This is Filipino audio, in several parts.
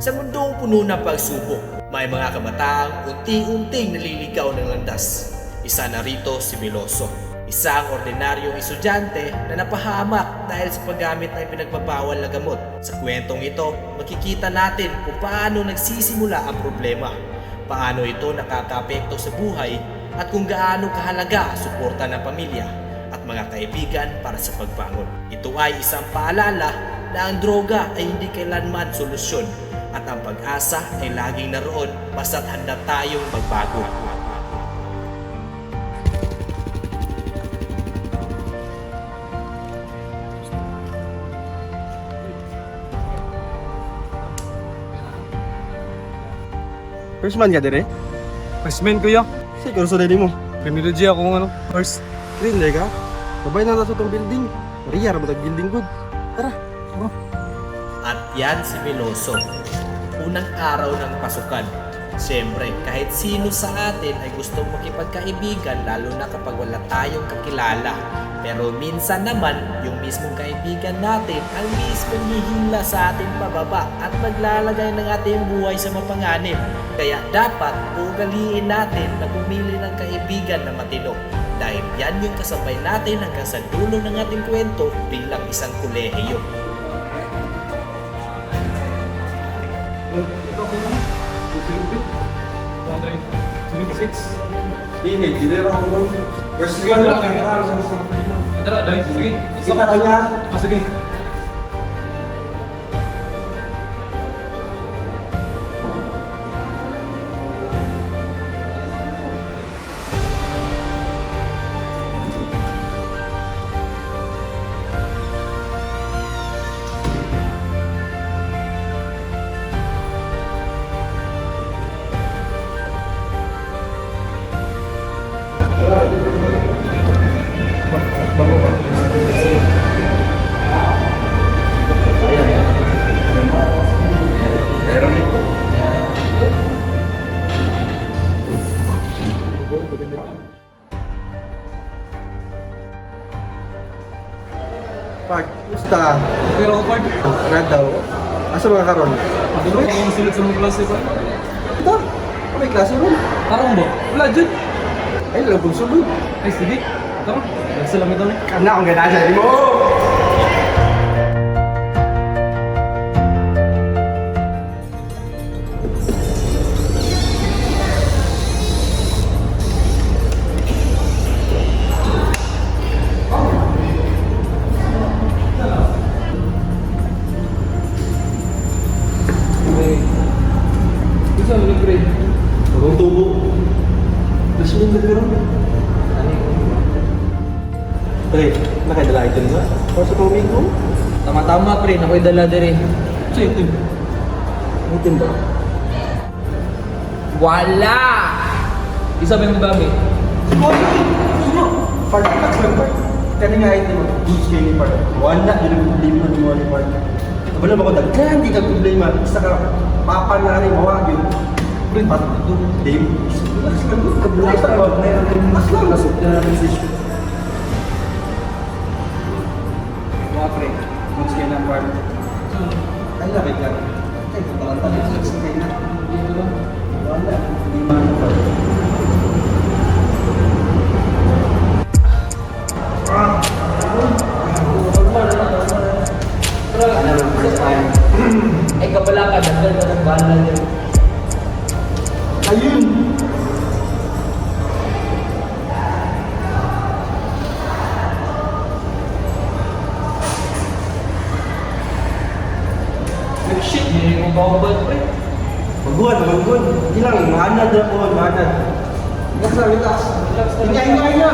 Sa mundong puno ng pagsubok, may mga kabataang unti-unting naliligaw ng landas. Isa na rito si Veloso, isang ordinaryong estudyante na napahamak dahil sa paggamit ng pinagbabawal na gamot. Sa kwentong ito, makikita natin kung paano nagsisimula ang problema, paano ito nakakaapekto sa buhay, at kung gaano kahalaga ang suporta ng pamilya at mga kaibigan para sa pagbangon. Ito ay isang paalala na ang droga ay hindi kailanman solusyon at ang pag-asa ay laging naroon basta't handa tayong magbago. First man ka dire? First man kuya. Sige, kurso na mo. Primero G ako ng first. Green day ka? Sabay na sa itong building. Maria, ramatag building good. Tara. At yan si Veloso. Unang araw ng pasukan. Siyempre, kahit sino sa atin ay gustong makipagkaibigan lalo na kapag wala tayong kakilala. Pero minsan naman, yung mismong kaibigan natin ang mismong hihila sa atin pababa at maglalagay ng ating buhay sa mapanganib. Kaya dapat ugaliin natin na pumili ng kaibigan na matino. Dahil yan yung kasabay natin hanggang sa dulo ng ating kwento bilang isang kolehiyo. Ini, hindi rin ako mo. First one lang. Tara, dahil. Sige. Kita kanya. Sige. Pag, musta? Pero ako part. Agad daw. Asa mga karon? Dito ako masulit sa mga klase pa. Ito. May klase ron. Parang ba? Wala dyan. Ay, labong sulod. Ay, sige. Tara. Nagsalamit kami. Kana akong ganasa mo. Isa mo nag-grade. Bagong tubo. Tapos mo nagkaroon. Pre, nakadala ito nga. Para sa pamig mo? Tama-tama pre, nako'y dala dire. Sa itim. Itim ba? Wala! Isa ba yung gamit? Part relax lang, part. Kani nga itim mo. Goods kayo ni part. Wala, yun ang problema ni mo ni part. Wala ba ko daghan, hindi ka problema. Isa ka, papa na rin, mawa yun. Pre, part ito. Dave, relax lang. Relax lang. Relax lang. Nasok na natin sa issue. Mga pre, goods kayo na part. Ay, lapit ka. Ay, baka talit sa kayo na. Wala, hindi man na part. Ay kabala ka, dagdag ka ng bahala niya. Ayun! Shit, hindi mo bawabad pre. Magbuhat, magbuhat. Hindi lang, mahanad na po, mahanad. Relax lang, relax. Hinga.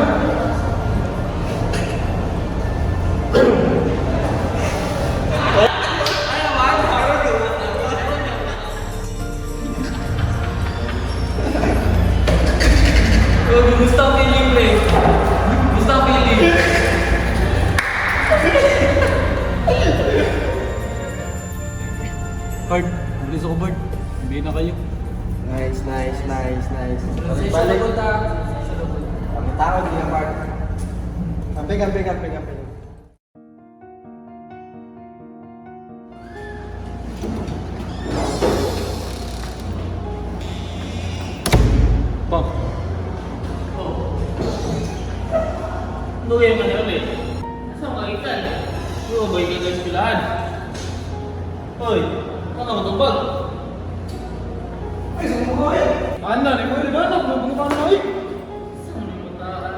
Gusto ang feeling pre. Gusto ang feeling. Bard, bilis ako Bard. Hindi na kayo. Nice. Sa Balik. punta. Ang tao, hindi na part. Kampi. Kuya yung kanila eh. Nasa mga itan? Yung abay ka guys pilaan. Hoy, ano ka tumbag? Ay, saan mo kaya? Ano, ni mo rin anak, mabang ka na eh. Saan mo yung mataakan?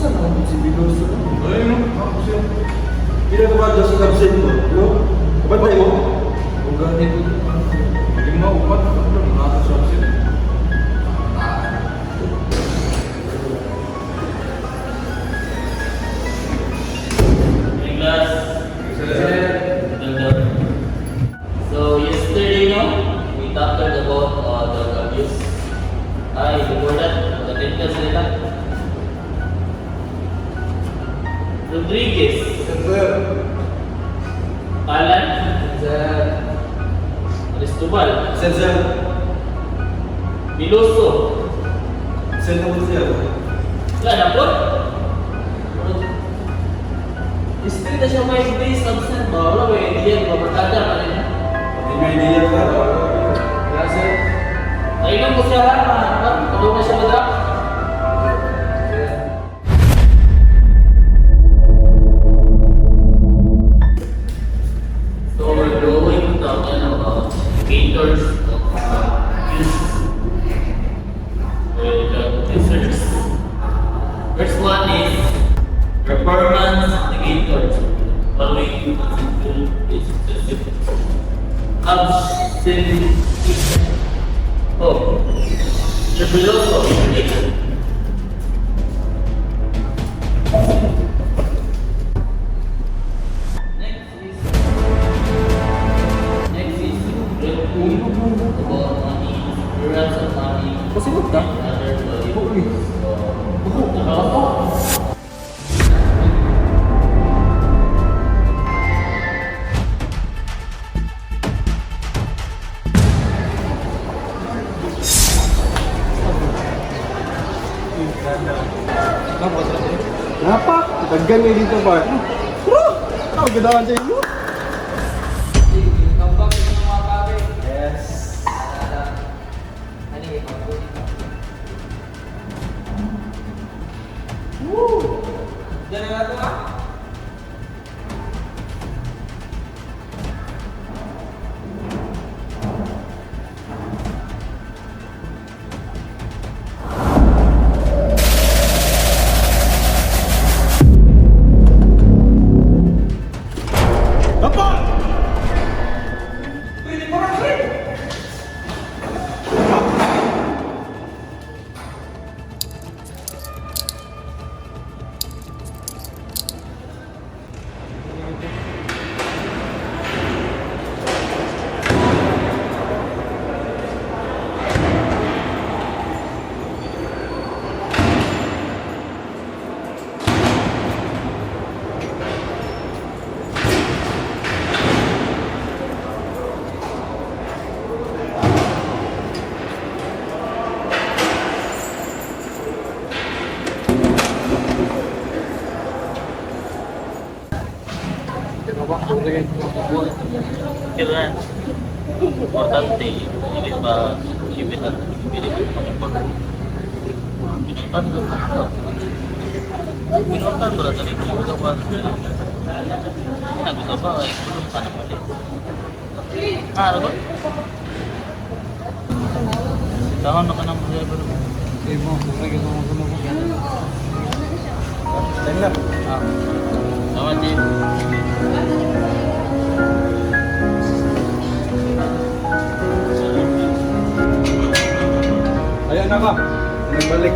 Saan ako si Biloso? Ay, no? Ako siya. Pinagawa daw sa kabset mo, no? Kabantay mo? Huwag ganit ko. Hindi mo upat. Nasa siya siya. Hey class. Ganda. So yesterday, no, we talked about drug abuse. Ay, before that, attend ka sila. Rodriguez, Alan, Cristobal, Sensor. Miloso. Sensor mo siya. Wala na po. Still na siya may days absent ba? Wala ba yung diyan? Babarkada pa rin. Hindi may idea ka. Kasi, nailan ko siya ha? Ano na siya madrak? So we're going to talk about indicators of use with users. First one is performance indicators. Following is absolute. Oh, the below indicator. Next is about money, reference of money, Kasi wag ka? and other value. Uy. Napak! Daggan nga dito ba? Bro! Ako ganahan sa inyo. Yes. Diyan na natin ha? Kailan importante hindi ba ibitan Pinuntan ko lang tadi ko sa kwan. Nagusto ba ay kulong ka naman eh. Ano ba? Saan na ka nang driver mo? Eh mo, lagi mo mo. Time na. Tama din. Ayan na ka. Nagbalik.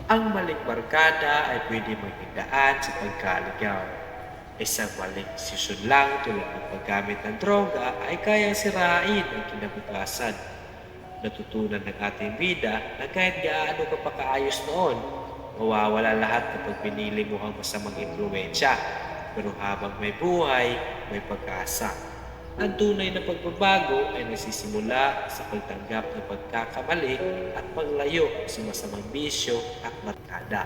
Ang maling barkada ay pwede maging daan sa pagkaligaw. Isang maling desisyon lang tulad ng paggamit ng droga ay kayang sirain ang kinabukasan. Natutunan ng ating bida na kahit gaano ka pa kaayos noon, mawawala lahat kapag pinili mo ang masamang impluwensya. Pero habang may buhay, may pag-asa. Ang tunay na pagbabago ay nagsisimula sa pagtanggap ng pagkakamali at paglayo sa masamang bisyo at barkada.